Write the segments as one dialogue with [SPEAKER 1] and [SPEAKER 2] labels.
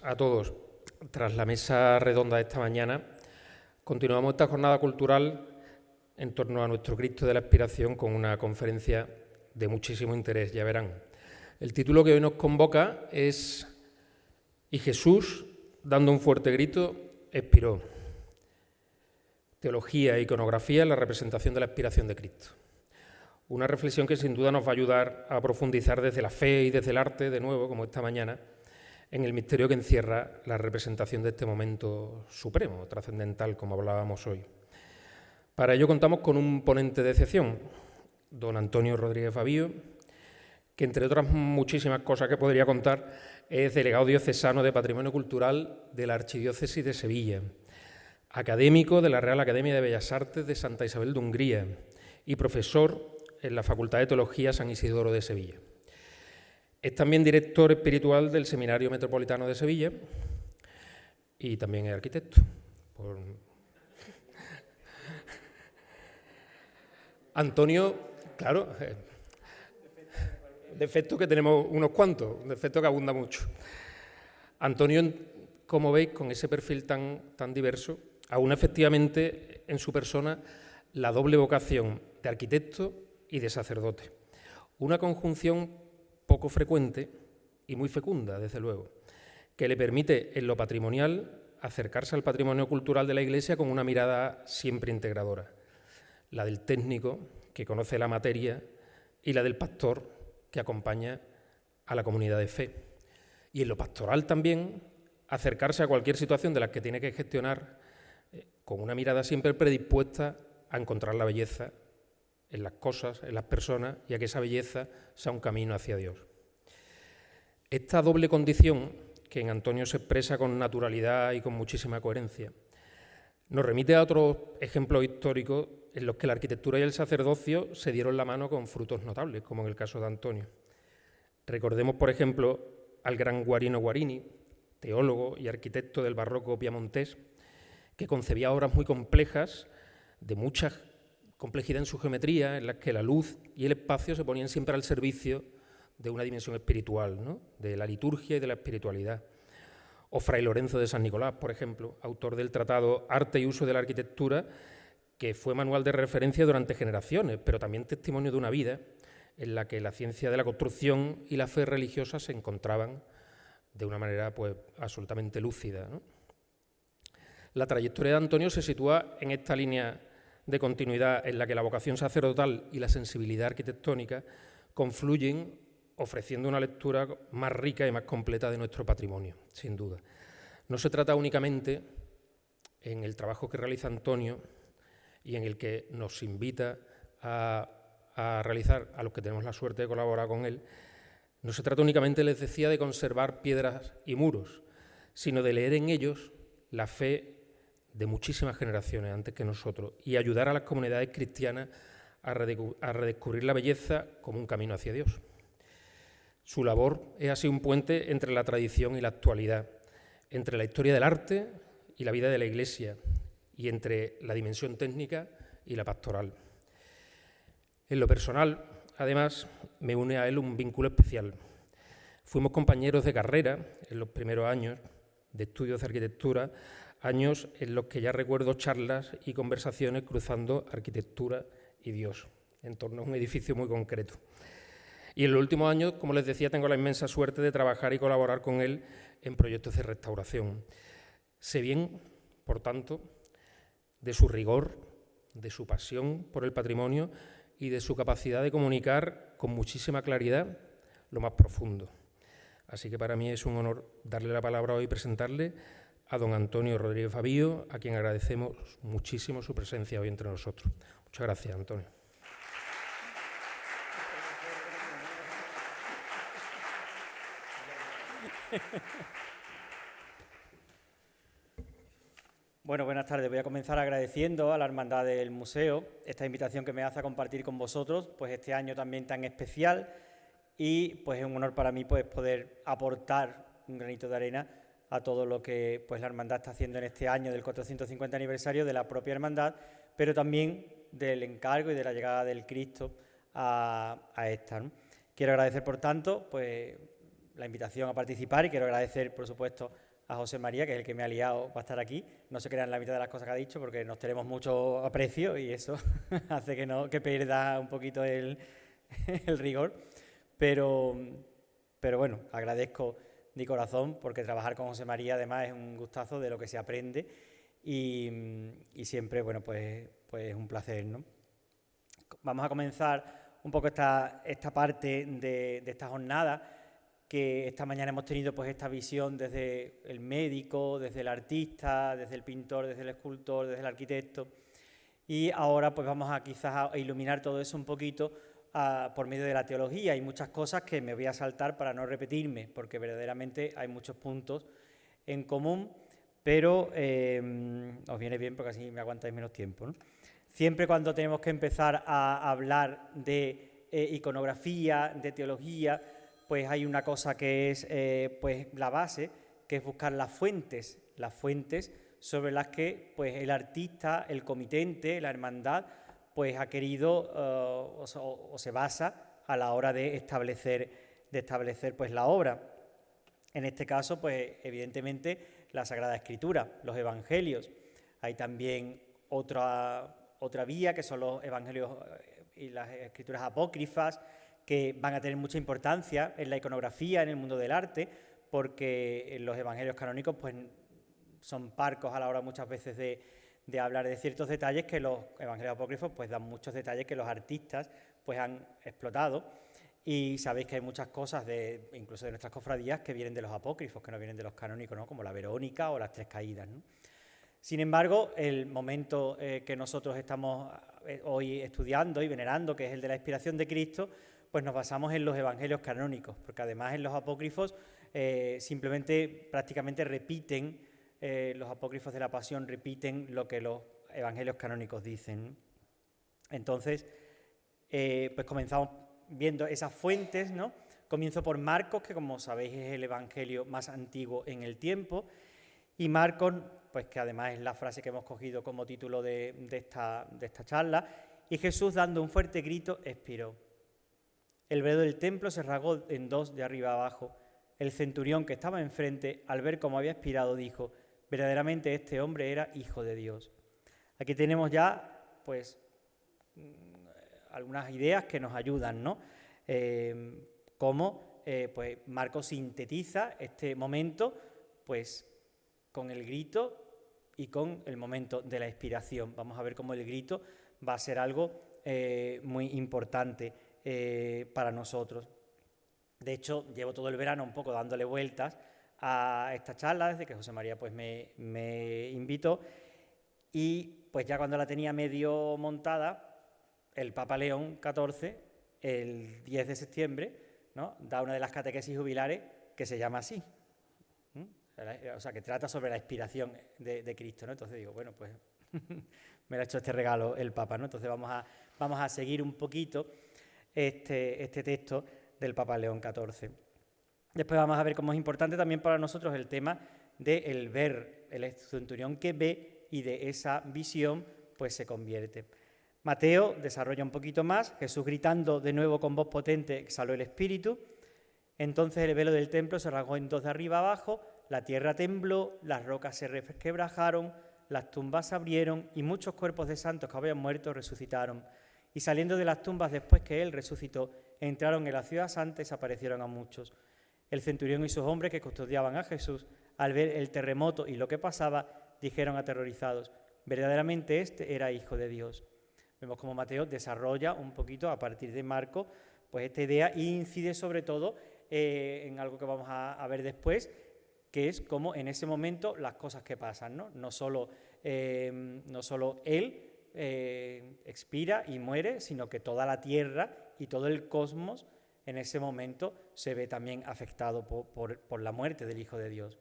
[SPEAKER 1] a todos. Tras la mesa redonda de esta mañana, continuamos esta jornada cultural en torno a nuestro Cristo de la Expiración con una conferencia de muchísimo interés, ya verán. El título que hoy nos convoca es «Y Jesús, dando un fuerte grito, expiró». Teología e iconografía en la representación de la expiración de Cristo. Una reflexión que sin duda nos va a ayudar a profundizar desde la fe y desde el arte, de nuevo, como esta mañana, en el misterio que encierra la representación de este momento supremo, trascendental, como hablábamos hoy. Para ello contamos con un ponente de excepción, don Antonio Rodríguez Fabío, que entre otras muchísimas cosas que podría contar, es delegado diocesano de Patrimonio Cultural de la Archidiócesis de Sevilla, académico de la Real Academia de Bellas Artes de Santa Isabel de Hungría y profesor en la Facultad de Teología San Isidoro de Sevilla. Es también director espiritual del Seminario Metropolitano de Sevilla y también es arquitecto. Antonio, claro, defectos que tenemos unos cuantos, defectos que abunda mucho. Antonio, como veis, con ese perfil tan diverso, aúna efectivamente en su persona la doble vocación de arquitecto y de sacerdote. Una conjunción poco frecuente y muy fecunda, desde luego, que le permite en lo patrimonial acercarse al patrimonio cultural de la Iglesia con una mirada siempre integradora, la del técnico que conoce la materia y la del pastor que acompaña a la comunidad de fe. Y en lo pastoral también acercarse a cualquier situación de la que tiene que gestionar con una mirada siempre predispuesta a encontrar la belleza en las cosas, en las personas, y a que esa belleza sea un camino hacia Dios. Esta doble condición, que en Antonio se expresa con naturalidad y con muchísima coherencia, nos remite a otros ejemplos históricos en los que la arquitectura y el sacerdocio se dieron la mano con frutos notables, como en el caso de Antonio. Recordemos, por ejemplo, al gran Guarino Guarini, teólogo y arquitecto del barroco piamontés, que concebía obras muy complejas, de mucha complejidad en su geometría, en las que la luz y el espacio se ponían siempre al servicio de una dimensión espiritual, ¿no?, de la liturgia y de la espiritualidad. O Fray Lorenzo de San Nicolás, por ejemplo, autor del tratado Arte y Uso de la Arquitectura, que fue manual de referencia durante generaciones, pero también testimonio de una vida en la que la ciencia de la construcción y la fe religiosa se encontraban de una manera pues absolutamente lúcida, ¿no? La trayectoria de Antonio se sitúa en esta línea de continuidad en la que la vocación sacerdotal y la sensibilidad arquitectónica confluyen, ofreciendo una lectura más rica y más completa de nuestro patrimonio, sin duda. No se trata únicamente, en el trabajo que realiza Antonio y en el que nos invita a realizar, a los que tenemos la suerte de colaborar con él, no se trata únicamente, les decía, de conservar piedras y muros, sino de leer en ellos la fe de muchísimas generaciones antes que nosotros y ayudar a las comunidades cristianas a redescubrir la belleza como un camino hacia Dios. Su labor es así un puente entre la tradición y la actualidad, entre la historia del arte y la vida de la Iglesia, y entre la dimensión técnica y la pastoral. En lo personal, además, me une a él un vínculo especial. Fuimos compañeros de carrera en los primeros años de estudios de arquitectura, años en los que ya recuerdo charlas y conversaciones cruzando arquitectura y Dios, en torno a un edificio muy concreto. Y en los últimos años, como les decía, tengo la inmensa suerte de trabajar y colaborar con él en proyectos de restauración. Sé bien, por tanto, de su rigor, de su pasión por el patrimonio y de su capacidad de comunicar con muchísima claridad lo más profundo. Así que para mí es un honor darle la palabra hoy y presentarle a don Antonio Rodríguez Fabío, a quien agradecemos muchísimo su presencia hoy entre nosotros. Muchas gracias, Antonio.
[SPEAKER 2] Bueno, buenas tardes. Voy a comenzar agradeciendo a la Hermandad del Museo esta invitación que me hace a compartir con vosotros, pues este año también tan especial, y pues es un honor para mí pues poder aportar un granito de arena a todo lo que pues la Hermandad está haciendo en este año del 450 aniversario de la propia Hermandad, pero también del encargo y de la llegada del Cristo a esta, ¿no? Quiero agradecer, por tanto, pues la invitación a participar y quiero agradecer, por supuesto, a José María, que es el que me ha liado para estar aquí. No se crean la mitad de las cosas que ha dicho porque nos tenemos mucho aprecio y eso hace que pierda un poquito el rigor. Pero bueno, agradezco de corazón porque trabajar con José María además es un gustazo de lo que se aprende y siempre, bueno, pues es un placer, ¿no? Vamos a comenzar un poco esta parte de esta jornada, que esta mañana hemos tenido pues esta visión desde el médico, desde el artista, desde el pintor, desde el escultor, desde el arquitecto, y ahora pues vamos a quizás a iluminar todo eso un poquito por medio de la teología. Hay muchas cosas que me voy a saltar para no repetirme, porque verdaderamente hay muchos puntos en común, pero os viene bien porque así me aguantáis menos tiempo, ¿no? Siempre cuando tenemos que empezar a hablar de iconografía, de teología, pues hay una cosa que es pues la base, que es buscar las fuentes sobre las que pues el artista, el comitente, la hermandad, pues ha querido o se basa a la hora de establecer pues la obra. En este caso, pues evidentemente la Sagrada Escritura, los Evangelios. Hay también otra vía, que son los Evangelios y las Escrituras apócrifas, que van a tener mucha importancia en la iconografía, en el mundo del arte, porque los evangelios canónicos pues, son parcos a la hora muchas veces de hablar de ciertos detalles que los evangelios apócrifos pues, dan muchos detalles que los artistas pues, han explotado. Y sabéis que hay muchas cosas, incluso de nuestras cofradías, que vienen de los apócrifos, que no vienen de los canónicos, ¿no? Como la Verónica o las Tres Caídas, ¿no? Sin embargo, el momento que nosotros estamos hoy estudiando y venerando, que es el de la inspiración de Cristo, pues nos basamos en los evangelios canónicos, porque además en los apócrifos simplemente prácticamente repiten, los apócrifos de la Pasión repiten lo que los evangelios canónicos dicen. Entonces, pues comenzamos viendo esas fuentes, ¿no? Comienzo por Marcos, que como sabéis es el evangelio más antiguo en el tiempo, y Marcos, pues que además es la frase que hemos cogido como título de esta charla, y Jesús, dando un fuerte grito, expiró. El velo del templo se rasgó en dos de arriba abajo. El centurión que estaba enfrente, al ver cómo había expirado, dijo: verdaderamente este hombre era hijo de Dios. Aquí tenemos ya, pues, algunas ideas que nos ayudan, ¿no? Cómo, pues, Marcos sintetiza este momento, pues, con el grito y con el momento de la expiración. Vamos a ver cómo el grito va a ser algo muy importante para nosotros. De hecho, llevo todo el verano un poco dándole vueltas a esta charla desde que José María pues me invitó, y pues ya cuando la tenía medio montada, el Papa León XIV, el 10 de septiembre, ¿no?, da una de las catequesis jubilares que se llama así, o sea, que trata sobre la inspiración de Cristo, ¿no? Entonces digo, bueno, pues me ha hecho este regalo el Papa, ¿no? Entonces vamos a seguir un poquito este texto del Papa León XIV. Después vamos a ver cómo es importante también para nosotros el tema del ver, el centurión que ve y de esa visión pues se convierte. Mateo desarrolla un poquito más: Jesús, gritando de nuevo con voz potente, exhaló el espíritu. Entonces el velo del templo se rasgó en dos de arriba abajo, la tierra tembló, las rocas se resquebrajaron, las tumbas se abrieron y muchos cuerpos de santos que habían muerto resucitaron. Y saliendo de las tumbas después que él resucitó, entraron en la ciudad santa y desaparecieron a muchos. El centurión y sus hombres que custodiaban a Jesús, al ver el terremoto y lo que pasaba, dijeron aterrorizados: verdaderamente este era hijo de Dios. Vemos cómo Mateo desarrolla un poquito a partir de Marcos pues esta idea, e incide sobre todo en algo que vamos a ver después, que es cómo en ese momento las cosas que pasan, ¿no? No solo él expira y muere, sino que toda la tierra y todo el cosmos en ese momento se ve también afectado por la muerte del Hijo de Dios.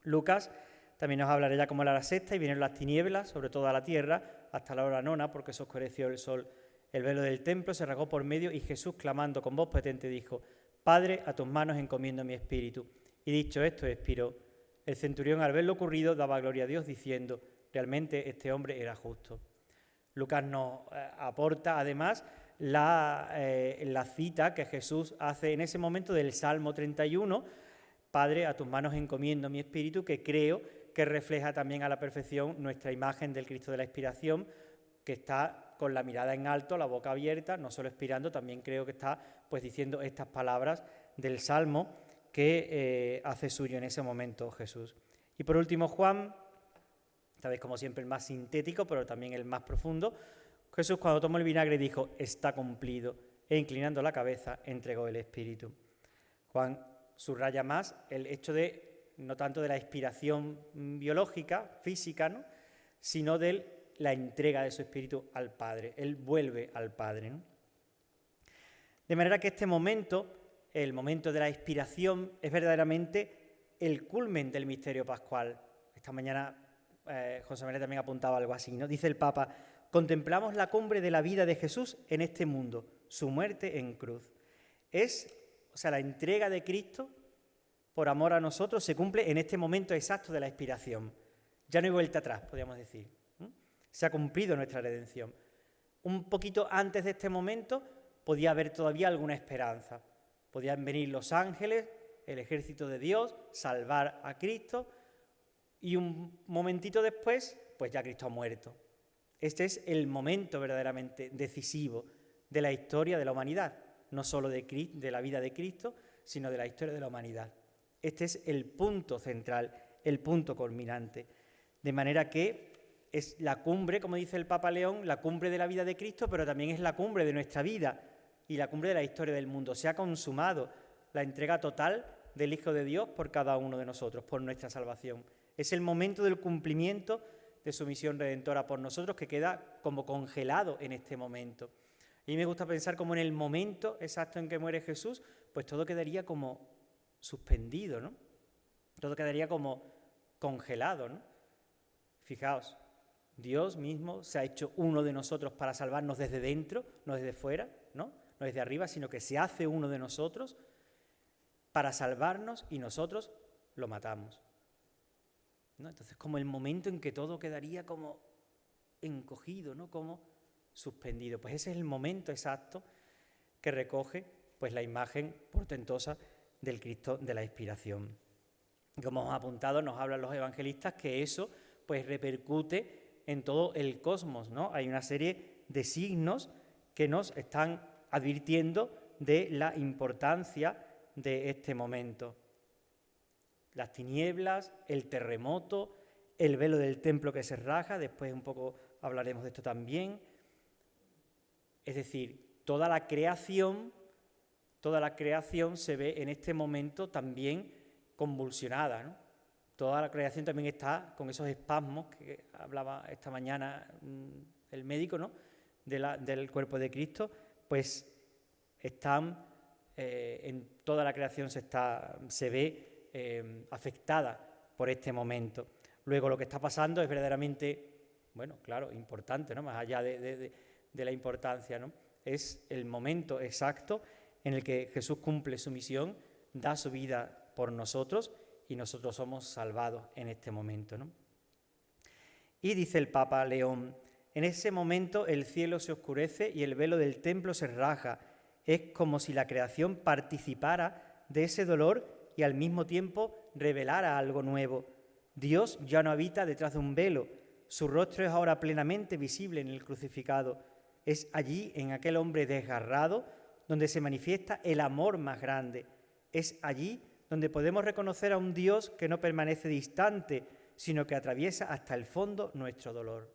[SPEAKER 2] Lucas también nos hablará ya como a la sexta, y vienen las tinieblas sobre toda la tierra hasta la hora nona, porque se oscureció el sol. El velo del templo se rasgó por medio, y Jesús, clamando con voz potente, dijo: Padre, a tus manos encomiendo mi espíritu. Y dicho esto, expiró. El centurión, al ver lo ocurrido, daba gloria a Dios, diciendo: realmente este hombre era justo. Lucas nos aporta además la cita que Jesús hace en ese momento del Salmo 31, Padre, a tus manos encomiendo mi espíritu, que creo que refleja también a la perfección nuestra imagen del Cristo de la expiración, que está con la mirada en alto, la boca abierta, no solo expirando, también creo que está pues diciendo estas palabras del Salmo que hace suyo en ese momento Jesús. Y por último, Juan, tal vez como siempre el más sintético, pero también el más profundo. Jesús, cuando tomó el vinagre, dijo, está cumplido, e inclinando la cabeza, entregó el Espíritu. Juan subraya más el hecho de, no tanto de la expiración biológica, física, ¿no?, sino de la entrega de su Espíritu al Padre. Él vuelve al Padre, ¿no? De manera que este momento, el momento de la expiración, es verdaderamente el culmen del misterio pascual. Esta mañana José María también apuntaba algo así, ¿no? Dice el Papa, contemplamos la cumbre de la vida de Jesús en este mundo, su muerte en cruz. La entrega de Cristo por amor a nosotros se cumple en este momento exacto de la expiración. Ya no hay vuelta atrás, podríamos decir. Se ha cumplido nuestra redención. Un poquito antes de este momento podía haber todavía alguna esperanza. Podían venir los ángeles, el ejército de Dios, salvar a Cristo, y un momentito después, pues ya Cristo ha muerto. Este es el momento verdaderamente decisivo de la historia de la humanidad, no solo de la vida de Cristo, sino de la historia de la humanidad. Este es el punto central, el punto culminante. De manera que es la cumbre, como dice el Papa León, la cumbre de la vida de Cristo, pero también es la cumbre de nuestra vida y la cumbre de la historia del mundo. Se ha consumado la entrega total del Hijo de Dios por cada uno de nosotros, por nuestra salvación. Es el momento del cumplimiento de su misión redentora por nosotros, que queda como congelado en este momento. Y me gusta pensar como en el momento exacto en que muere Jesús, pues todo quedaría como suspendido, ¿no? Todo quedaría como congelado, ¿no? Fijaos, Dios mismo se ha hecho uno de nosotros para salvarnos desde dentro, no desde fuera, ¿no? No desde arriba, sino que se hace uno de nosotros para salvarnos y nosotros lo matamos, ¿no? Entonces, como el momento en que todo quedaría como encogido, ¿no?, como suspendido. Pues ese es el momento exacto que recoge pues la imagen portentosa del Cristo de la expiración. Como hemos apuntado, nos hablan los evangelistas que eso pues repercute en todo el cosmos, ¿no? Hay una serie de signos que nos están advirtiendo de la importancia de este momento. Las tinieblas, el terremoto, el velo del templo que se raja, después un poco hablaremos de esto también. Es decir, toda la creación se ve en este momento también convulsionada, ¿no? Toda la creación también está con esos espasmos que hablaba esta mañana el médico, ¿no?, del cuerpo de Cristo, pues están en toda la creación se ve afectada por este momento. Luego lo que está pasando es verdaderamente, bueno, claro, importante, ¿no?, más allá de la importancia, ¿no? Es el momento exacto en el que Jesús cumple su misión, da su vida por nosotros y nosotros somos salvados en este momento, ¿no? Y dice el Papa León, en ese momento el cielo se oscurece y el velo del templo se raja. Es como si la creación participara de ese dolor y al mismo tiempo revelara algo nuevo. Dios ya no habita detrás de un velo, su rostro es ahora plenamente visible en el crucificado. Es allí, en aquel hombre desgarrado, donde se manifiesta el amor más grande. Es allí donde podemos reconocer a un Dios que no permanece distante, sino que atraviesa hasta el fondo nuestro dolor.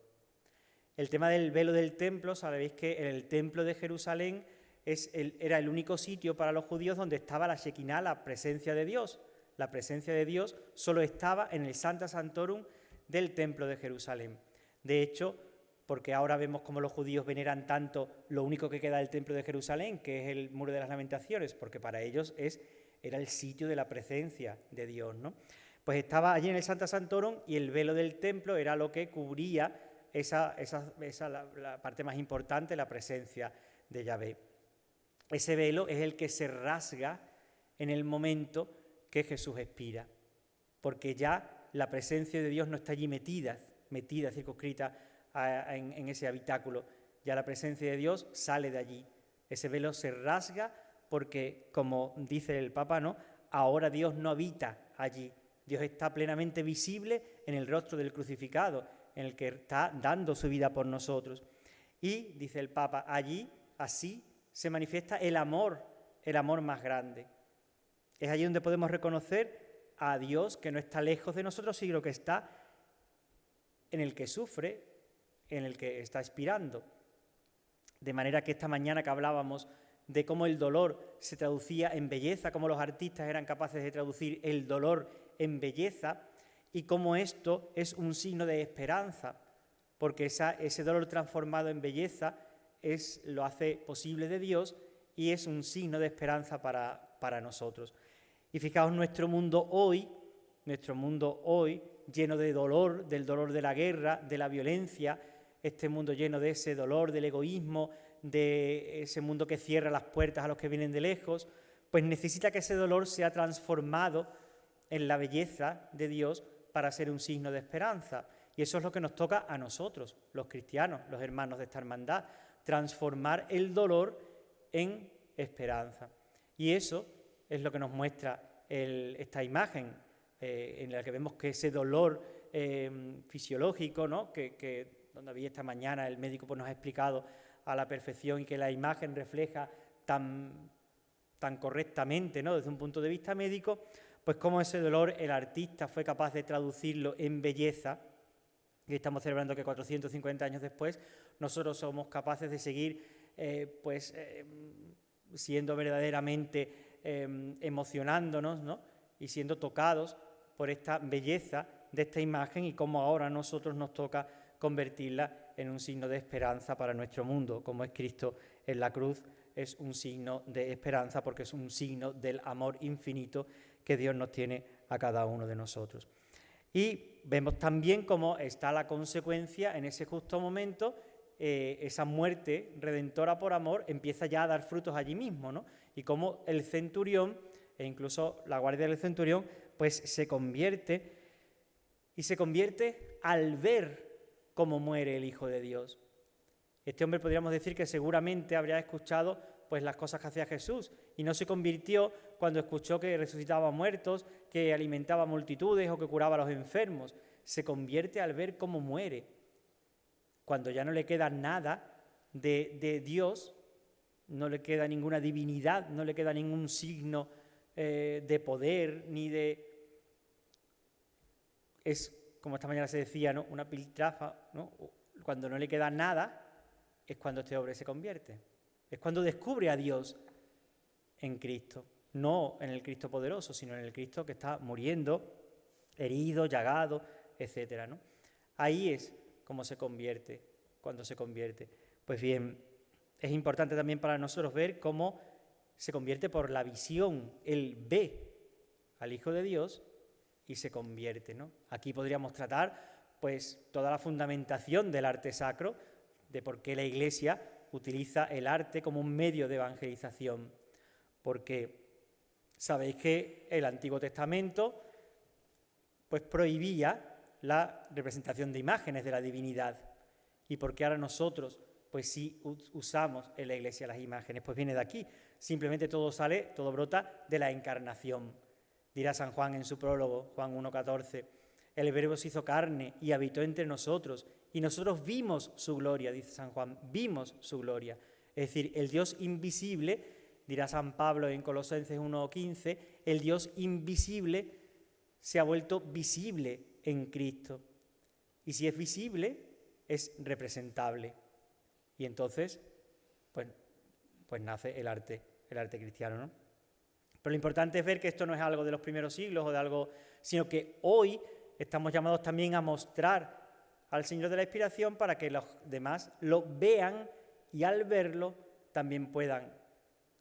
[SPEAKER 2] El tema del velo del templo, sabéis que en el templo de Jerusalén era el único sitio para los judíos donde estaba la Shekinah, la presencia de Dios. La presencia de Dios solo estaba en el Sancta Sanctorum del templo de Jerusalén. De hecho, porque ahora vemos cómo los judíos veneran tanto lo único que queda del templo de Jerusalén, que es el Muro de las Lamentaciones, porque para ellos era el sitio de la presencia de Dios, ¿no? Pues estaba allí en el Sancta Sanctorum y el velo del templo era lo que cubría la parte más importante, la presencia de Yahvé. Ese velo es el que se rasga en el momento que Jesús expira, porque ya la presencia de Dios no está allí metida, circunscrita en ese habitáculo. Ya la presencia de Dios sale de allí Ese velo se rasga porque, como dice el Papa, ¿no?, ahora Dios no habita allí. Dios está plenamente visible en el rostro del crucificado, en el que está dando su vida por nosotros. Y, dice el Papa, allí, así, se manifiesta el amor más grande. Es allí donde podemos reconocer a Dios, que no está lejos de nosotros, sino que está en el que sufre, en el que está expirando. De manera que esta mañana que hablábamos de cómo el dolor se traducía en belleza, cómo los artistas eran capaces de traducir el dolor en belleza, y cómo esto es un signo de esperanza, porque ese dolor transformado en belleza lo hace posible de Dios y es un signo de esperanza para nosotros. Y fijaos, nuestro mundo hoy, lleno de dolor, del dolor de la guerra, de la violencia, este mundo lleno de ese dolor, del egoísmo, de ese mundo que cierra las puertas a los que vienen de lejos, pues necesita que ese dolor sea transformado en la belleza de Dios para ser un signo de esperanza. Y eso es lo que nos toca a nosotros, los cristianos, los hermanos de esta hermandad, transformar el dolor en esperanza. Y eso es lo que nos muestra esta imagen, en la que vemos que ese dolor fisiológico, ¿no?, que donde había esta mañana el médico pues nos ha explicado a la perfección y que la imagen refleja tan correctamente, ¿no?, desde un punto de vista médico, pues cómo ese dolor el artista fue capaz de traducirlo en belleza. Y estamos celebrando que 450 años después nosotros somos capaces de seguir siendo verdaderamente emocionándonos, ¿no?, y siendo tocados por esta belleza de esta imagen, y cómo ahora a nosotros nos toca convertirla en un signo de esperanza para nuestro mundo, como es Cristo en la cruz. Es un signo de esperanza porque es un signo del amor infinito que Dios nos tiene a cada uno de nosotros. Y vemos también cómo está la consecuencia en ese justo momento, esa muerte redentora por amor empieza ya a dar frutos allí mismo, ¿no? Y cómo el centurión, e incluso la guardia del centurión, pues se convierte al ver cómo muere el Hijo de Dios. Este hombre podríamos decir que seguramente habría escuchado pues las cosas que hacía Jesús, y no se convirtió cuando escuchó que resucitaba a muertos, que alimentaba multitudes o que curaba a los enfermos. Se convierte al ver cómo muere, cuando ya no le queda nada de Dios, no le queda ninguna divinidad, no le queda ningún signo de poder, ni de... Es, como esta mañana se decía, ¿no?, una piltrafa, ¿no? Cuando no le queda nada, es cuando este hombre se convierte. Es cuando descubre a Dios en Cristo, no en el Cristo poderoso, sino en el Cristo que está muriendo, herido, llagado, etcétera, ¿no? Ahí es como se convierte, cuando se convierte. Pues bien, es importante también para nosotros ver cómo se convierte por la visión. Él ve al Hijo de Dios y se convierte, ¿no? Aquí podríamos tratar pues toda la fundamentación del arte sacro, de por qué la Iglesia utiliza el arte como un medio de evangelización, porque sabéis que el Antiguo Testamento pues prohibía la representación de imágenes de la divinidad, y porque ahora nosotros pues sí usamos en la Iglesia las imágenes, pues viene de aquí. Simplemente todo brota de la encarnación. Dirá San Juan en su prólogo, Juan 1,14, el Verbo se hizo carne y habitó entre nosotros, y nosotros vimos su gloria, dice San Juan, vimos su gloria. Es decir, el Dios invisible, dirá San Pablo en Colosenses 1,15, el Dios invisible se ha vuelto visible en Cristo. Y si es visible, es representable. Y entonces, pues nace el arte cristiano, ¿no? Pero lo importante es ver que esto no es algo de los primeros siglos o de algo, sino que hoy estamos llamados también a mostrar al Señor de la Expiración para que los demás lo vean y al verlo también puedan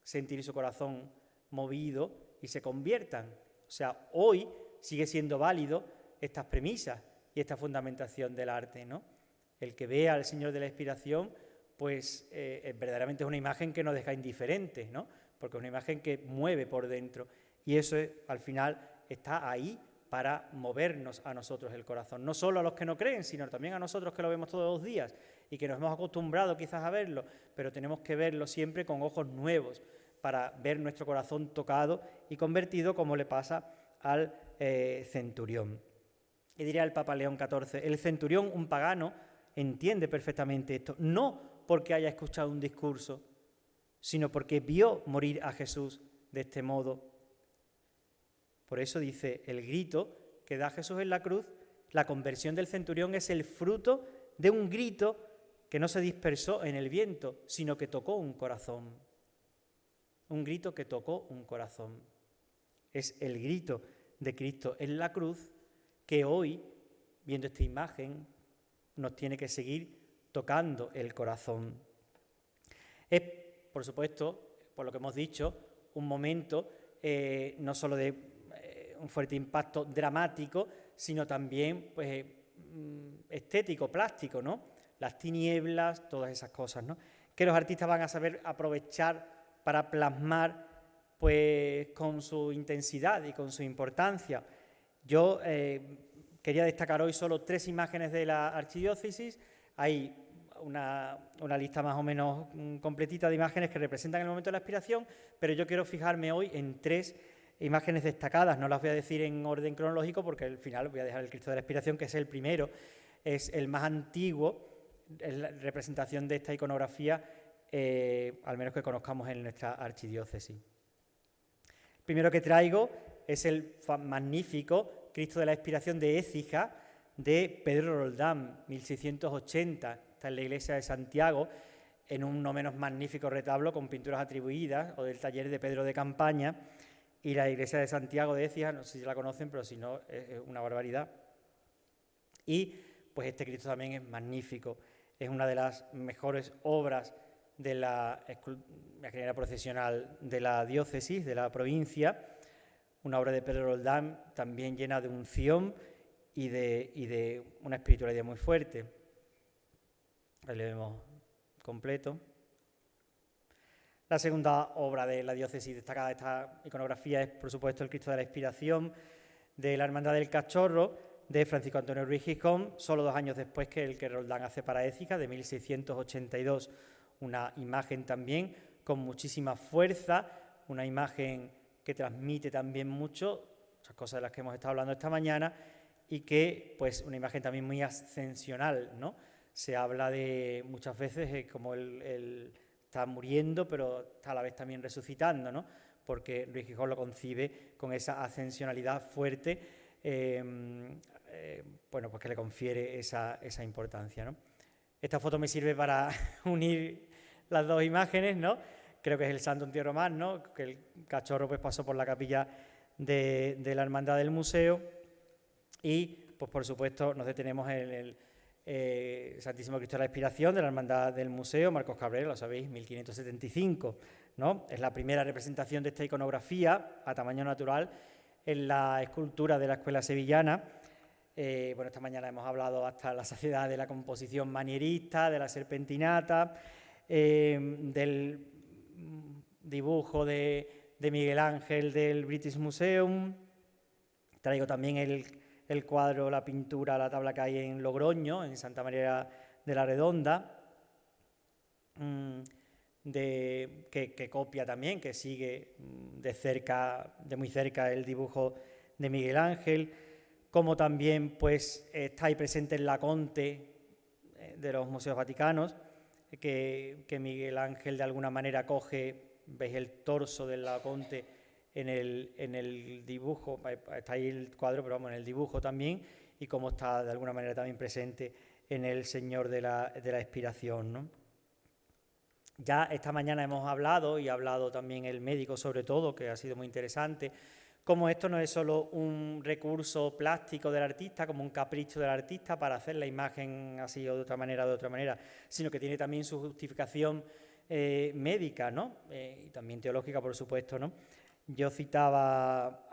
[SPEAKER 2] sentir su corazón movido y se conviertan. O sea, hoy sigue siendo válido estas premisas y esta fundamentación del arte, ¿no? El que vea al Señor de la Expiración, pues verdaderamente es una imagen que nos deja indiferentes, ¿no? Porque es una imagen que mueve por dentro, y eso al final está ahí para movernos a nosotros el corazón. No solo a los que no creen, sino también a nosotros que lo vemos todos los días y que nos hemos acostumbrado quizás a verlo, pero tenemos que verlo siempre con ojos nuevos para ver nuestro corazón tocado y convertido, como le pasa al centurión. Y diría el Papa León XIV, el centurión, un pagano, entiende perfectamente esto, no porque haya escuchado un discurso, sino porque vio morir a Jesús de este modo. Por eso dice, el grito que da Jesús en la cruz, la conversión del centurión es el fruto de un grito que no se dispersó en el viento, sino que tocó un corazón. Un grito que tocó un corazón. Es el grito de Cristo en la cruz que hoy, viendo esta imagen, nos tiene que seguir tocando el corazón. Es, por supuesto, por lo que hemos dicho, un momento no solo de un fuerte impacto dramático, sino también pues, estético, plástico, ¿no? Las tinieblas, todas esas cosas, ¿no? Que los artistas van a saber aprovechar para plasmar pues, con su intensidad y con su importancia. Yo quería destacar hoy solo 3 imágenes de la archidiócesis. Hay una lista más o menos completita de imágenes que representan el momento de la expiración, pero yo quiero fijarme hoy en 3 imágenes destacadas. No las voy a decir en orden cronológico porque al final voy a dejar el Cristo de la Expiración, que es el primero, es el más antiguo, es la representación de esta iconografía, al menos que conozcamos en nuestra archidiócesis. El primero que traigo es el magnífico Cristo de la Expiración de Écija, de Pedro Roldán, 1680, está en la iglesia de Santiago, en un no menos magnífico retablo con pinturas atribuidas, o del taller de Pedro de Campaña, y la iglesia de Santiago de Écija, no sé si la conocen, pero si no, es una barbaridad. Y pues este Cristo también es magnífico, es una de las mejores obras de la ingeniería procesional de la diócesis, de la provincia, una obra de Pedro Roldán también llena de unción y de una espiritualidad muy fuerte. Ahí le vemos completo. La segunda obra de la diócesis destacada de esta iconografía es, por supuesto, el Cristo de la Expiración de la Hermandad del Cachorro, de Francisco Antonio Ruiz Gijón, solo 2 años después que el que Roldán hace para Écija, de 1682. Una imagen también con muchísima fuerza, una imagen que transmite también mucho, muchas cosas de las que hemos estado hablando esta mañana, y que, pues, una imagen también muy ascensional, ¿no? Se habla de, muchas veces, como él está muriendo, pero está a la vez también resucitando, ¿no? Porque Ruiz Gijón lo concibe con esa ascensionalidad fuerte, bueno, pues que le confiere esa importancia, ¿no? Esta foto me sirve para unir las 2 imágenes, ¿no? Creo que es el Santo Entierro más, ¿no? Que el cachorro pues pasó por la capilla de la Hermandad del Museo y, pues por supuesto, nos detenemos en el Santísimo Cristo de la Expiración de la Hermandad del Museo, Marcos Cabrera, lo sabéis, 1575, ¿no? Es la primera representación de esta iconografía a tamaño natural en la escultura de la Escuela Sevillana. Bueno, esta mañana hemos hablado hasta la saciedad de la composición manierista, de la serpentinata, del dibujo de Miguel Ángel del British Museum. Traigo también el cuadro, la pintura, la tabla que hay en Logroño, en Santa María de la Redonda, que copia también, que sigue de muy cerca el dibujo de Miguel Ángel, como también pues está ahí presente en la Conte de los Museos Vaticanos, que Miguel Ángel de alguna manera coge, veis el torso de la Conte en el dibujo, está ahí el cuadro, pero vamos, en el dibujo también, y cómo está de alguna manera también presente en el Señor de la Expiración, ¿no? Ya esta mañana hemos hablado, y ha hablado también el médico sobre todo, que ha sido muy interesante, cómo esto no es solo un recurso plástico del artista, como un capricho del artista para hacer la imagen así o de otra manera, sino que tiene también su justificación médica, ¿no? Y también teológica, por supuesto, ¿no? Yo estaba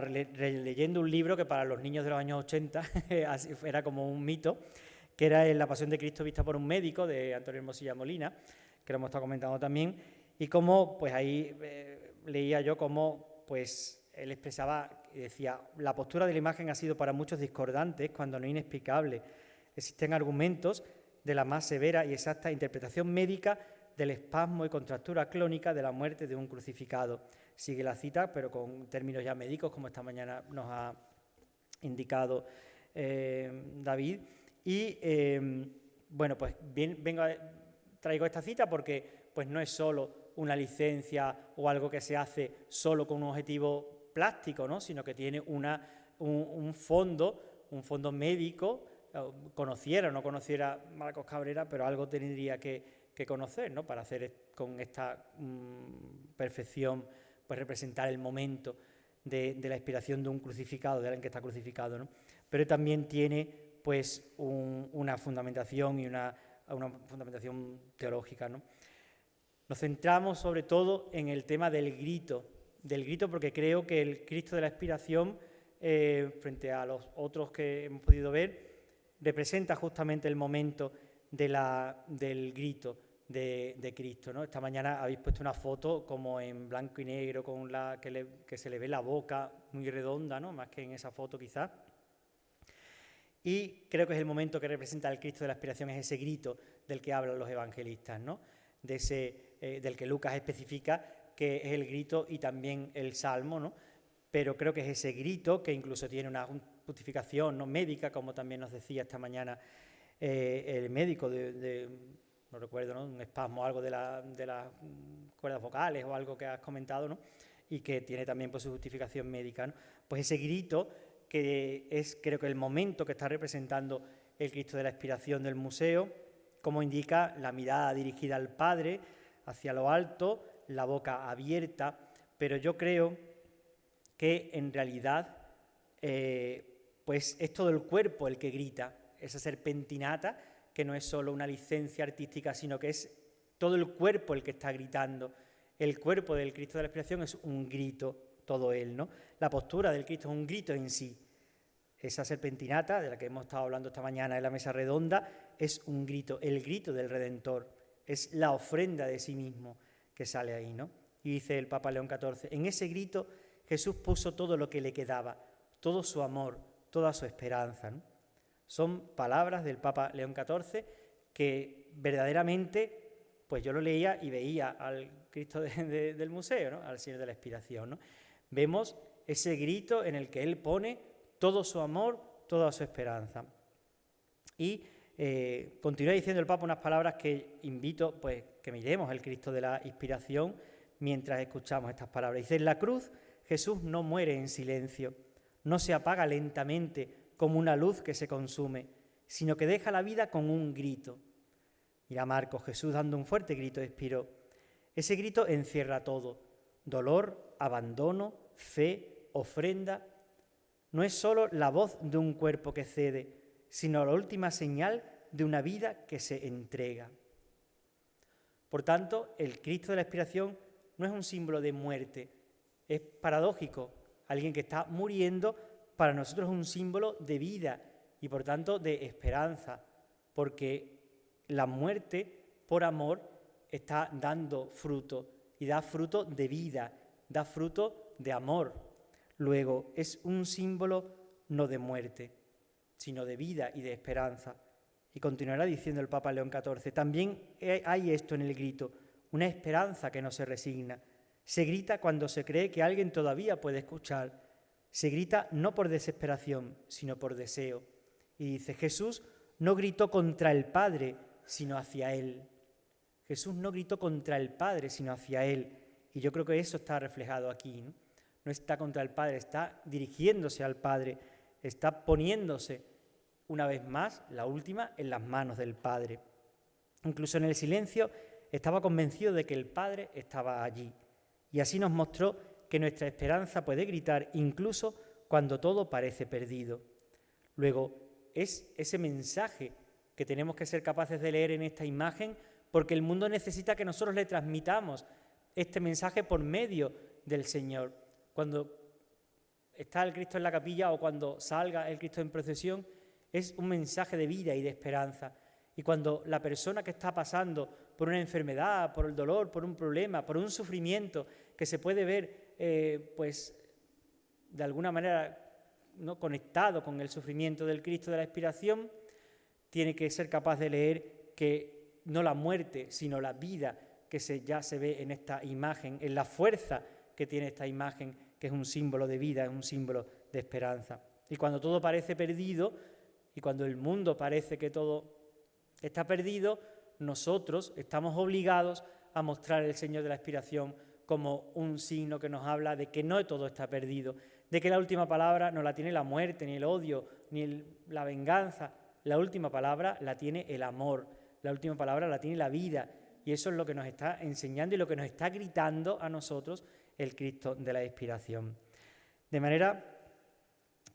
[SPEAKER 2] releyendo un libro que para los niños de los años 80 era como un mito, que era La Pasión de Cristo vista por un médico, de Antonio Hermosilla Molina, que lo hemos estado comentando también, y cómo, pues ahí leía yo cómo, pues, él expresaba y decía: la postura de la imagen ha sido para muchos discordante, cuando no inexplicable. Existen argumentos de la más severa y exacta interpretación médica del espasmo y contractura clónica de la muerte de un crucificado. Sigue la cita, pero con términos ya médicos, como esta mañana nos ha indicado David. Y bueno, pues traigo esta cita porque pues no es solo una licencia o algo que se hace solo con un objetivo plástico, ¿no? Sino que tiene un fondo médico, conociera o no conociera Marcos Cabrera, pero algo tendría que conocer, ¿no? Para hacer con esta perfección, pues representar el momento de la expiración de un crucificado, de alguien que está crucificado, ¿no? Pero también tiene pues una fundamentación y una fundamentación teológica, ¿no? Nos centramos sobre todo en el tema del grito, porque creo que el Cristo de la expiración, frente a los otros que hemos podido ver, representa justamente el momento del grito de Cristo, ¿no? Esta mañana habéis puesto una foto como en blanco y negro, con que se le ve la boca muy redonda, ¿no? Más que en esa foto quizás. Y creo que es el momento que representa el Cristo de la expiración, es ese grito del que hablan los evangelistas, ¿no? Del que Lucas especifica que es el grito y también el salmo, ¿no? Pero creo que es ese grito que incluso tiene una justificación, ¿no?, médica, como también nos decía esta mañana el médico no recuerdo, ¿no?, un espasmo, algo de las cuerdas vocales o algo que has comentado, ¿no?, y que tiene también pues su justificación médica, ¿no? Pues ese grito, que es creo que el momento que está representando el Cristo de la expiración del museo, como indica la mirada dirigida al Padre, hacia lo alto, la boca abierta, pero yo creo que en realidad pues es todo el cuerpo el que grita, esa serpentinata, que no es solo una licencia artística, sino que es todo el cuerpo el que está gritando. El cuerpo del Cristo de la expiración es un grito, todo él, ¿no? La postura del Cristo es un grito en sí. Esa serpentinata, de la que hemos estado hablando esta mañana en la mesa redonda, es un grito, el grito del Redentor, es la ofrenda de sí mismo que sale ahí, ¿no? Y dice el Papa León XIV, en ese grito Jesús puso todo lo que le quedaba, todo su amor, toda su esperanza, ¿no? Son palabras del Papa León XIV que verdaderamente, pues yo lo leía y veía al Cristo del museo, ¿no?, al Señor de la expiración, ¿no? Vemos ese grito en el que Él pone todo su amor, toda su esperanza. Y continúa diciendo el Papa unas palabras que invito pues que miremos el Cristo de la inspiración mientras escuchamos estas palabras. Dice: en la cruz Jesús no muere en silencio, no se apaga lentamente como una luz que se consume, sino que deja la vida con un grito. Mira Marcos, Jesús dando un fuerte grito expiró. Ese grito encierra todo: dolor, abandono, fe, ofrenda. No es solo la voz de un cuerpo que cede, sino la última señal de una vida que se entrega. Por tanto, el Cristo de la expiración no es un símbolo de muerte, es paradójico. Alguien que está muriendo para nosotros es un símbolo de vida y por tanto de esperanza, porque la muerte por amor está dando fruto y da fruto de vida, da fruto de amor. Luego, es un símbolo no de muerte, sino de vida y de esperanza. Y continuará diciendo el Papa León XIV, también hay esto en el grito, una esperanza que no se resigna. Se grita cuando se cree que alguien todavía puede escuchar. Se grita no por desesperación, sino por deseo. Y dice, Jesús no gritó contra el Padre, sino hacia Él. Jesús no gritó contra el Padre, sino hacia Él. Y yo creo que eso está reflejado aquí, ¿no? No está contra el Padre, está dirigiéndose al Padre, está poniéndose una vez más, la última, en las manos del Padre. Incluso en el silencio estaba convencido de que el Padre estaba allí. Y así nos mostró que nuestra esperanza puede gritar incluso cuando todo parece perdido. Luego, es ese mensaje que tenemos que ser capaces de leer en esta imagen, porque el mundo necesita que nosotros le transmitamos este mensaje por medio del Señor. Cuando está el Cristo en la capilla o cuando salga el Cristo en procesión, es un mensaje de vida y de esperanza. Y cuando la persona que está pasando por una enfermedad, por el dolor, por un problema, por un sufrimiento que se puede ver pues de alguna manera, ¿no?, conectado con el sufrimiento del Cristo de la expiración, tiene que ser capaz de leer que no la muerte, sino la vida que ya se ve en esta imagen, en la fuerza que tiene esta imagen, que es un símbolo de vida, es un símbolo de esperanza. Y cuando todo parece perdido, y cuando el mundo parece que todo está perdido, nosotros estamos obligados a mostrar el Señor de la expiración como un signo que nos habla de que no todo está perdido, de que la última palabra no la tiene la muerte, ni el odio, ni la venganza. La última palabra la tiene el amor, la última palabra la tiene la vida, y eso es lo que nos está enseñando y lo que nos está gritando a nosotros el Cristo de la expiración. De manera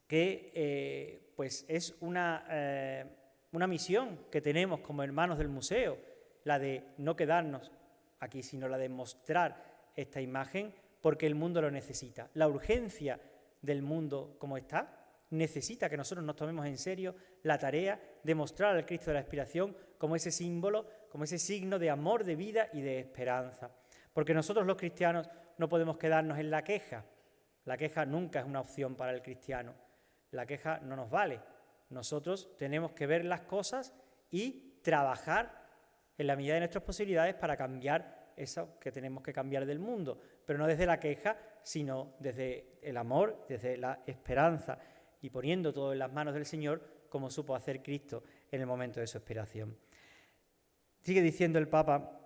[SPEAKER 2] que pues es una misión que tenemos como hermanos del museo, la de no quedarnos aquí, sino la de mostrar esta imagen porque el mundo lo necesita. La urgencia del mundo como está necesita que nosotros nos tomemos en serio la tarea de mostrar al Cristo de la expiración como ese símbolo, como ese signo de amor, de vida y de esperanza. Porque nosotros los cristianos no podemos quedarnos en la queja. La queja nunca es una opción para el cristiano. La queja no nos vale. Nosotros tenemos que ver las cosas y trabajar en la medida de nuestras posibilidades para cambiar eso que tenemos que cambiar del mundo, pero no desde la queja, sino desde el amor, desde la esperanza, y poniendo todo en las manos del Señor, como supo hacer Cristo en el momento de su expiración. Sigue diciendo el Papa: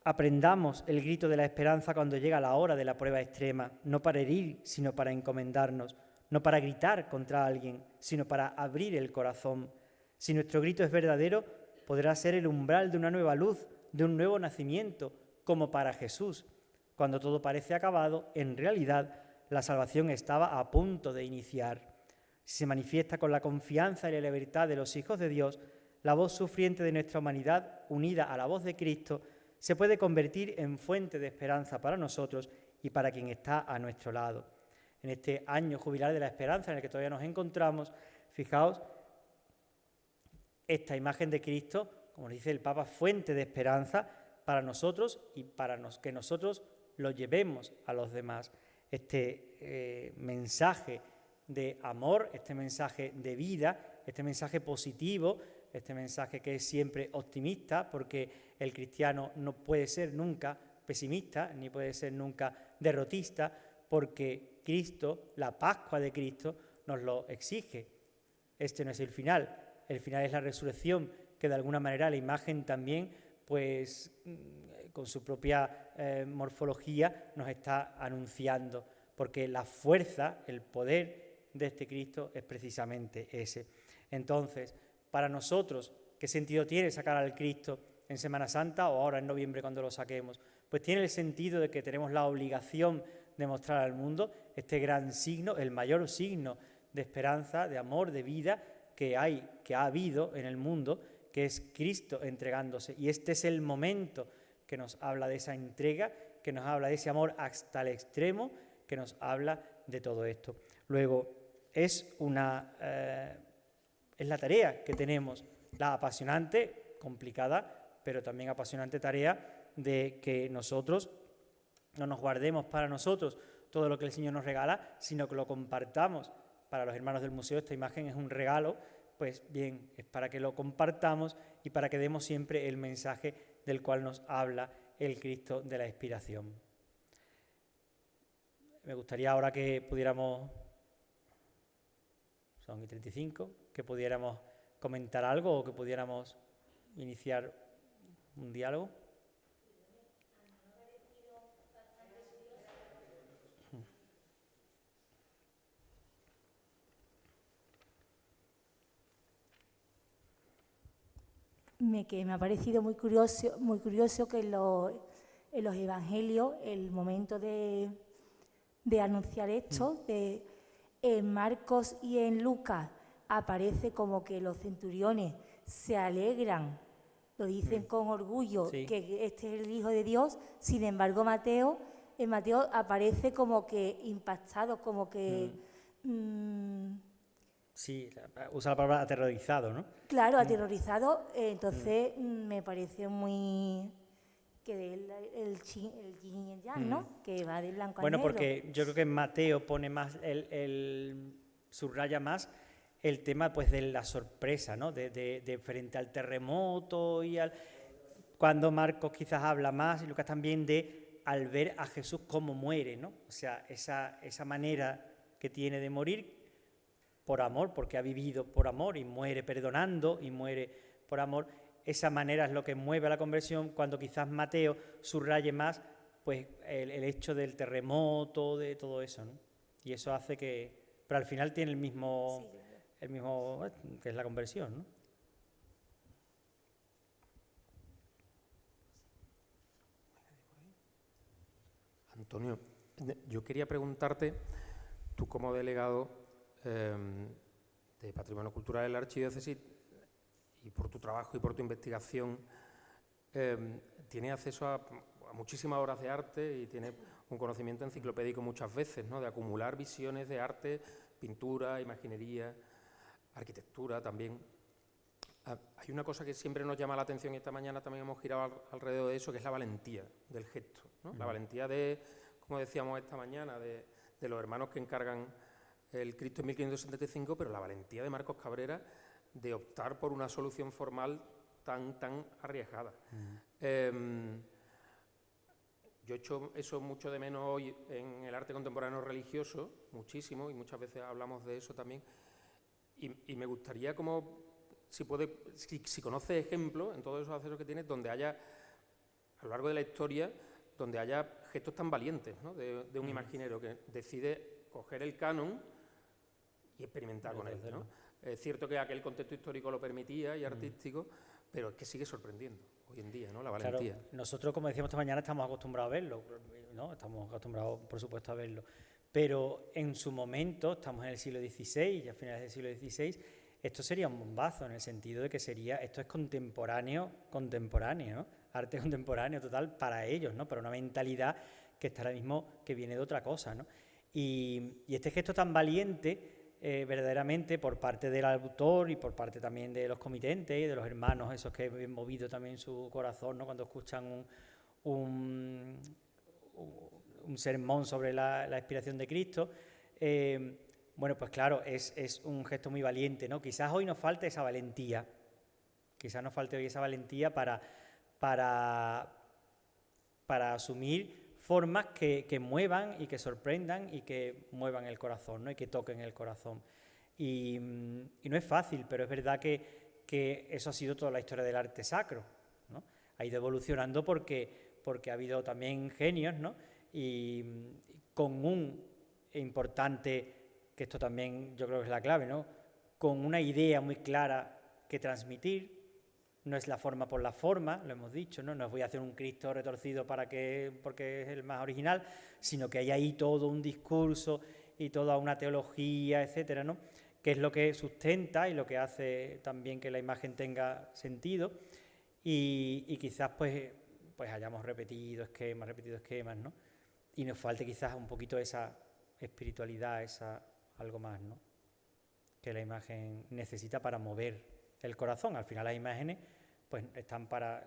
[SPEAKER 2] aprendamos el grito de la esperanza cuando llega la hora de la prueba extrema, no para herir, sino para encomendarnos, no para gritar contra alguien, sino para abrir el corazón. Si nuestro grito es verdadero, podrá ser el umbral de una nueva luz, de un nuevo nacimiento, como para Jesús. Cuando todo parece acabado, en realidad la salvación estaba a punto de iniciar. Si se manifiesta con la confianza y la libertad de los hijos de Dios, la voz sufriente de nuestra humanidad, unida a la voz de Cristo, se puede convertir en fuente de esperanza para nosotros y para quien está a nuestro lado. En este año jubilar de la esperanza en el que todavía nos encontramos, fijaos, esta imagen de Cristo, como dice el Papa, fuente de esperanza para nosotros y para que nosotros lo llevemos a los demás. Este mensaje de amor, este mensaje de vida, este mensaje positivo, este mensaje que es siempre optimista, porque el cristiano no puede ser nunca pesimista, ni puede ser nunca derrotista, porque Cristo, la Pascua de Cristo, nos lo exige. Este no es el final es la resurrección, que de alguna manera la imagen también, pues con su propia morfología, nos está anunciando, porque la fuerza, el poder de este Cristo es precisamente ese. Entonces, para nosotros, ¿qué sentido tiene sacar al Cristo en Semana Santa o ahora en noviembre cuando lo saquemos? Pues tiene el sentido de que tenemos la obligación de mostrar al mundo este gran signo, el mayor signo de esperanza, de amor, de vida que ha habido en el mundo, que es Cristo entregándose. Y este es el momento que nos habla de esa entrega, que nos habla de ese amor hasta el extremo, que nos habla de todo esto. Luego, es la tarea que tenemos, la apasionante, complicada, pero también apasionante tarea de que nosotros no nos guardemos para nosotros todo lo que el Señor nos regala, sino que lo compartamos. Para los hermanos del museo esta imagen es un regalo, pues bien, es para que lo compartamos y para que demos siempre el mensaje del cual nos habla el Cristo de la expiración. Me gustaría ahora que pudiéramos, son 35, que pudiéramos comentar algo o que pudiéramos iniciar un diálogo.
[SPEAKER 3] Que me ha parecido muy curioso que en los evangelios, el momento de anunciar esto, en Marcos y en Lucas aparece como que los centuriones se alegran, lo dicen con orgullo, sí, que este es el Hijo de Dios. Sin embargo, en Mateo aparece como que impactado, como que...
[SPEAKER 2] Sí, usa la palabra aterrorizado, ¿no?
[SPEAKER 3] Claro, aterrorizado. Entonces me pareció que el yin y el yang, ¿no? Que va de blanco a
[SPEAKER 2] Bueno,
[SPEAKER 3] negro.
[SPEAKER 2] porque yo creo que Mateo pone más, subraya más el tema pues de la sorpresa, ¿no? De frente al terremoto y al... Cuando Marcos quizás habla más, y Lucas también, de al ver a Jesús cómo muere, ¿no? O sea, esa manera que tiene de morir por amor, porque ha vivido por amor y muere perdonando y muere por amor. Esa manera es lo que mueve a la conversión, cuando quizás Mateo subraye más pues el hecho del terremoto, de todo eso, ¿no? Y eso hace que... Pero al final tiene el mismo que es la conversión, ¿no?
[SPEAKER 1] Antonio, yo quería preguntarte, tú como delegado de Patrimonio Cultural de la Archidiócesis, y por tu trabajo y por tu investigación, tienes acceso a muchísimas obras de arte y tienes un conocimiento enciclopédico muchas veces, ¿no? De acumular visiones de arte, pintura, imaginería, arquitectura también. Hay una cosa que siempre nos llama la atención, y esta mañana también hemos girado alrededor de eso, que es la valentía del gesto, ¿no? La valentía de, como decíamos esta mañana, de los hermanos que encargan el Cristo en 1575, pero la valentía de Marcos Cabrera de optar por una solución formal tan arriesgada. Yo echo eso mucho de menos hoy en el arte contemporáneo religioso, muchísimo, y muchas veces hablamos de eso también, y me gustaría como, si conoces ejemplos en todos esos accesos que tienes, donde haya, a lo largo de la historia, donde haya gestos tan valientes, ¿no? de un imaginero que decide coger el canon y experimentar con él, ¿no? Es cierto que aquel contexto histórico lo permitía y artístico, pero es que sigue sorprendiendo hoy en día, ¿no? La valentía.
[SPEAKER 2] Claro, nosotros, como decíamos esta mañana, estamos acostumbrados a verlo, ¿no? Estamos acostumbrados, por supuesto, a verlo. Pero en su momento, estamos en el siglo XVI, ya a finales del siglo XVI, esto sería un bombazo, en el sentido de que esto es contemporáneo, ¿no? Arte contemporáneo total para ellos, ¿no? Para una mentalidad que está ahora mismo, que viene de otra cosa, ¿no? Y este gesto tan valiente, verdaderamente, por parte del autor y por parte también de los comitentes y de los hermanos, esos que han movido también su corazón, ¿no? Cuando escuchan un sermón sobre la expiración de Cristo, bueno, pues claro, es un gesto muy valiente, ¿no? Quizás hoy nos falte esa valentía, para asumir formas que muevan y que sorprendan y que muevan el corazón, ¿no? Y que toquen el corazón. Y no es fácil, pero es verdad que eso ha sido toda la historia del arte sacro, ¿no? Ha ido evolucionando porque ha habido también genios, ¿no? Y con un importante, que esto también yo creo que es la clave, ¿no? Con una idea muy clara que transmitir. No es la forma por la forma, lo hemos dicho, ¿no? No os voy a hacer un Cristo retorcido porque es el más original, sino que hay ahí todo un discurso y toda una teología, etcétera, ¿no? Que es lo que sustenta y lo que hace también que la imagen tenga sentido. Y quizás pues hayamos repetido esquemas, ¿no? Y nos falte quizás un poquito esa espiritualidad, algo más, ¿no? Que la imagen necesita para mover el corazón. Al final las imágenes pues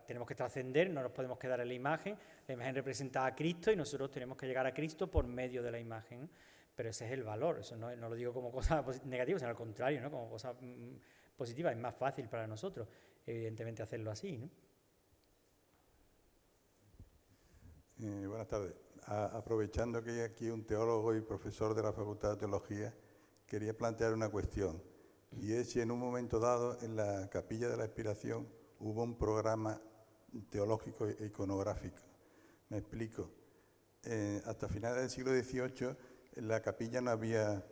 [SPEAKER 2] tenemos que trascender, no nos podemos quedar en la imagen representa a Cristo y nosotros tenemos que llegar a Cristo por medio de la imagen, ¿no? Pero ese es el valor, eso no lo digo como cosa negativa, sino al contrario, ¿no? Como cosa positiva, es más fácil para nosotros, evidentemente, hacerlo así, ¿no?
[SPEAKER 4] Buenas tardes. Aprovechando que hay aquí un teólogo y profesor de la Facultad de Teología, quería plantear una cuestión, y es si en un momento dado en la Capilla de la Expiración hubo un programa teológico e iconográfico. Me explico. Hasta finales del siglo XVIII en la capilla no había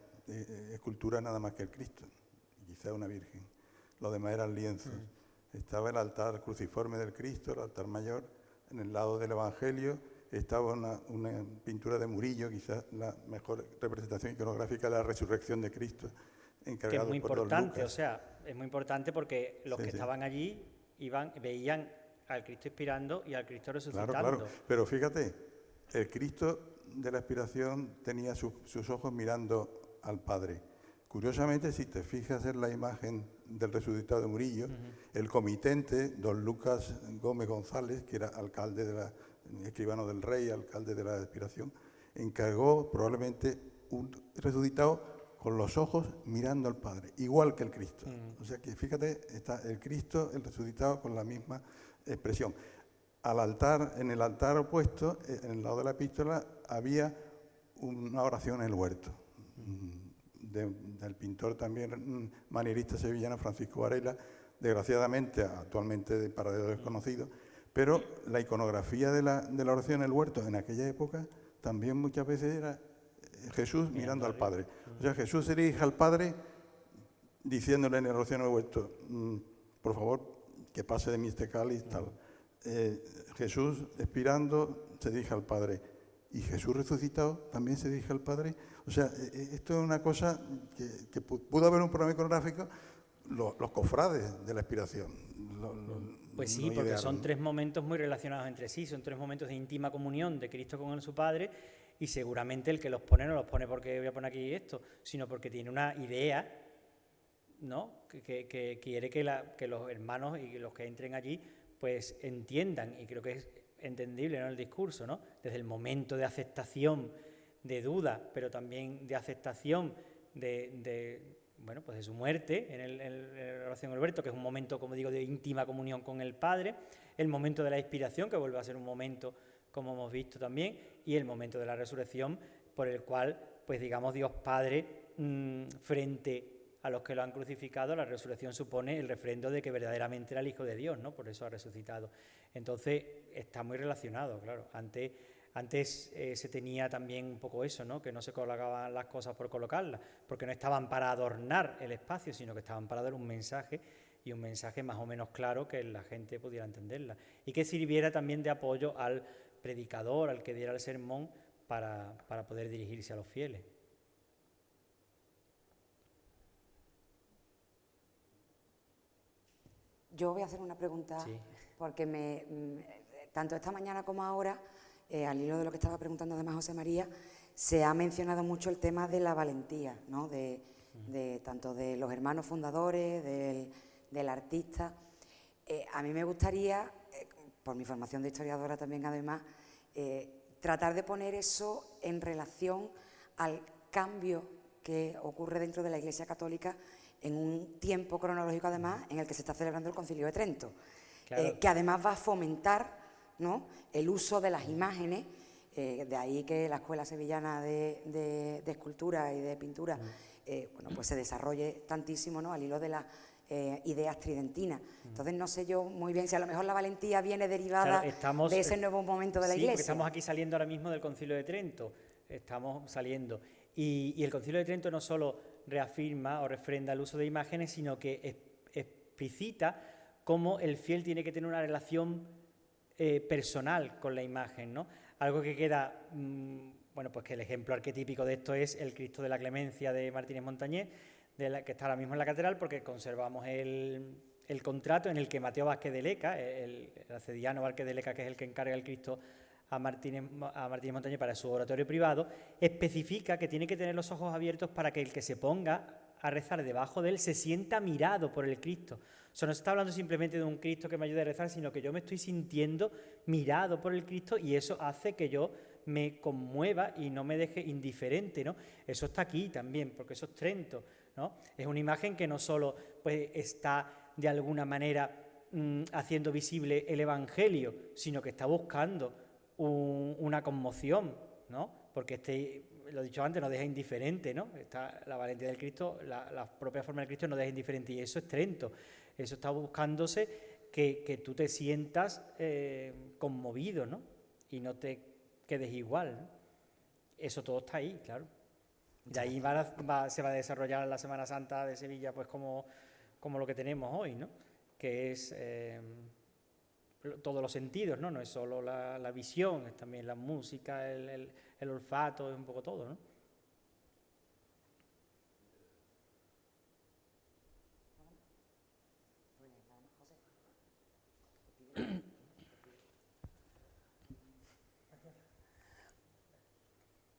[SPEAKER 4] escultura nada más que el Cristo, quizá una Virgen. Lo demás eran lienzos. Estaba el altar cruciforme del Cristo, el altar mayor, en el lado del Evangelio estaba una pintura de Murillo, quizás la mejor representación iconográfica de la resurrección de Cristo,
[SPEAKER 2] que es muy importante, o sea, es muy importante porque los que estaban allí veían al Cristo expirando y al Cristo resucitando.
[SPEAKER 4] Claro, pero fíjate, el Cristo de la expiración tenía sus ojos mirando al Padre. Curiosamente, si te fijas en la imagen del resucitado de Murillo, el comitente, don Lucas Gómez González, que era alcalde escribano del rey, alcalde de la expiración, encargó probablemente un resucitado con los ojos mirando al Padre, igual que el Cristo. O sea que fíjate, está el Cristo, el resucitado, con la misma expresión. Al altar, en el altar opuesto, en el lado de la epístola, había una oración en el huerto, del pintor también manierista sevillano Francisco Varela, desgraciadamente, actualmente de paradero desconocido, pero la iconografía de la oración en el huerto en aquella época también muchas veces era Jesús mirando al Padre. O sea, Jesús se dirige al Padre diciéndole en la oración en el huerto, por favor, que pase de mí este cáliz, tal. Jesús expirando se dirige al Padre. Y Jesús resucitado también se dirige al Padre. O sea, esto es una cosa que pudo haber un programa iconográfico, los cofrades de la expiración.
[SPEAKER 2] Pues sí, porque son tres momentos muy relacionados entre sí, son tres momentos de íntima comunión de Cristo con su Padre, y seguramente el que los pone no los pone porque voy a poner aquí esto, sino porque tiene una idea, ¿no?, que quiere que los hermanos y los que entren allí pues entiendan, y creo que es entendible, ¿no?, el discurso, ¿no?, desde el momento de aceptación, de duda, pero también de aceptación bueno, pues de su muerte en la oración del huerto, que es un momento, como digo, de íntima comunión con el Padre, el momento de la inspiración, que vuelve a ser un momento, como hemos visto también, y el momento de la resurrección, por el cual, pues digamos, Dios Padre, frente a los que lo han crucificado, la resurrección supone el refrendo de que verdaderamente era el Hijo de Dios, ¿no? Por eso ha resucitado. Entonces, está muy relacionado, claro. Antes se tenía también un poco eso, ¿no?, que no se colocaban las cosas por colocarlas, porque no estaban para adornar el espacio, sino que estaban para dar un mensaje, y un mensaje más o menos claro que la gente pudiera entenderla, y que sirviera también de apoyo al predicador, al que diera el sermón, para poder dirigirse a los fieles.
[SPEAKER 5] Yo voy a hacer una pregunta, sí, porque tanto esta mañana como ahora, al hilo de lo que estaba preguntando además José María, se ha mencionado mucho el tema de la valentía, ¿no?, tanto de los hermanos fundadores, del artista. A mí me gustaría, por mi formación de historiadora también además, tratar de poner eso en relación al cambio que ocurre dentro de la Iglesia Católica en un tiempo cronológico además en el que se está celebrando el Concilio de Trento, claro, que además va a fomentar, ¿no?, el uso de las imágenes, de ahí que la Escuela Sevillana de Escultura y de Pintura bueno, pues se desarrolle tantísimo, ¿no?, al hilo de las ideas tridentinas. Entonces no sé yo muy bien si a lo mejor la valentía viene derivada, claro, de ese nuevo momento de la Iglesia. Sí, porque
[SPEAKER 2] estamos aquí saliendo ahora mismo del Concilio de Trento, estamos saliendo, y el Concilio de Trento no solo reafirma o refrenda el uso de imágenes, sino que explicita cómo el fiel tiene que tener una relación personal con la imagen, ¿no? Algo que queda, bueno, pues que el ejemplo arquetípico de esto es el Cristo de la Clemencia de Martínez Montañés, que está ahora mismo en la catedral, porque conservamos el contrato en el que Mateo Vázquez de Leca, el acediano Vázquez de Leca, que es el que encarga el Cristo a Martínez Montañés para su oratorio privado, especifica que tiene que tener los ojos abiertos para que el que se ponga a rezar debajo de él se sienta mirado por el Cristo. O sea, no se está hablando simplemente de un Cristo que me ayude a rezar, sino que yo me estoy sintiendo mirado por el Cristo, y eso hace que yo me conmueva y no me deje indiferente, ¿no? Eso está aquí también, porque eso es Trento, ¿no? Es una imagen que no solo pues, está de alguna manera haciendo visible el Evangelio, sino que está buscando una conmoción, ¿no? Porque lo he dicho antes, no deja indiferente, ¿no? La valentía del Cristo, la propia forma del Cristo no deja indiferente, y eso es Trento. Eso está buscándose que tú te sientas conmovido, ¿no? Y no te quedes igual, ¿no? Eso todo está ahí, claro. De ahí se va a desarrollar la Semana Santa de Sevilla, pues como lo que tenemos hoy, ¿no? Que es todos los sentidos, ¿no? No es solo la visión, es también la música, el olfato, es un poco todo, ¿no?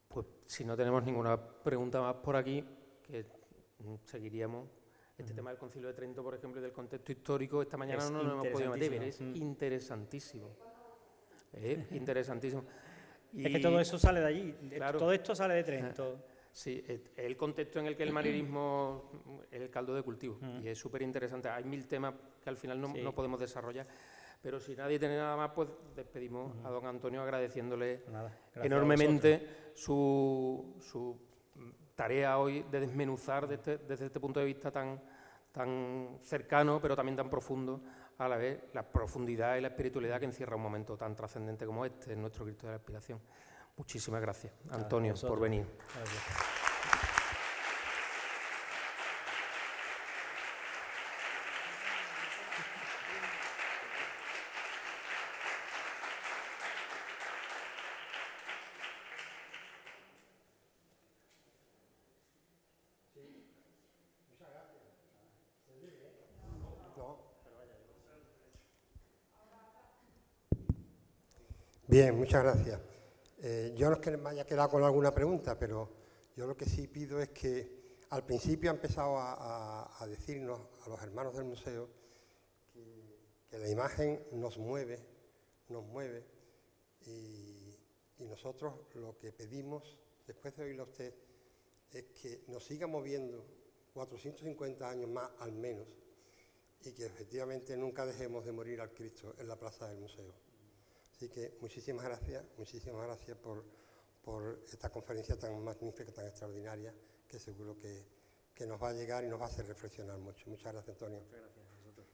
[SPEAKER 1] Pues si no tenemos ninguna pregunta más por aquí, que seguiríamos. Este tema del Concilio de Trento, por ejemplo, y del contexto histórico, esta mañana
[SPEAKER 2] Es
[SPEAKER 1] no nos hemos podido meter, pero es
[SPEAKER 2] interesantísimo.
[SPEAKER 1] interesantísimo. Y,
[SPEAKER 2] es que todo eso sale de allí,
[SPEAKER 1] claro,
[SPEAKER 2] todo esto sale de Trento.
[SPEAKER 1] Sí, es el contexto en el que el manierismo es el caldo de cultivo, y es súper interesante. Hay 1000 temas que al final no podemos desarrollar, pero si nadie tiene nada más, pues despedimos a don Antonio agradeciéndole enormemente su tarea hoy de desmenuzar desde este punto de vista tan cercano, pero también tan profundo, a la vez la profundidad y la espiritualidad que encierra un momento tan trascendente como este en nuestro Cristo de la Aspiración. Muchísimas gracias, Antonio, por venir.
[SPEAKER 2] Gracias.
[SPEAKER 6] Bien, muchas gracias. Yo no es que me haya quedado con alguna pregunta, pero yo lo que sí pido es que al principio ha empezado a decirnos a los hermanos del museo que la imagen nos mueve y nosotros lo que pedimos, después de oírlo a usted, es que nos siga moviendo 450 años más al menos y que efectivamente nunca dejemos de morir al Cristo en la plaza del museo. Así que muchísimas gracias por esta conferencia tan magnífica, tan extraordinaria, que seguro que nos va a llegar y nos va a hacer reflexionar mucho. Muchas gracias, Antonio.
[SPEAKER 2] Muchas gracias a vosotros.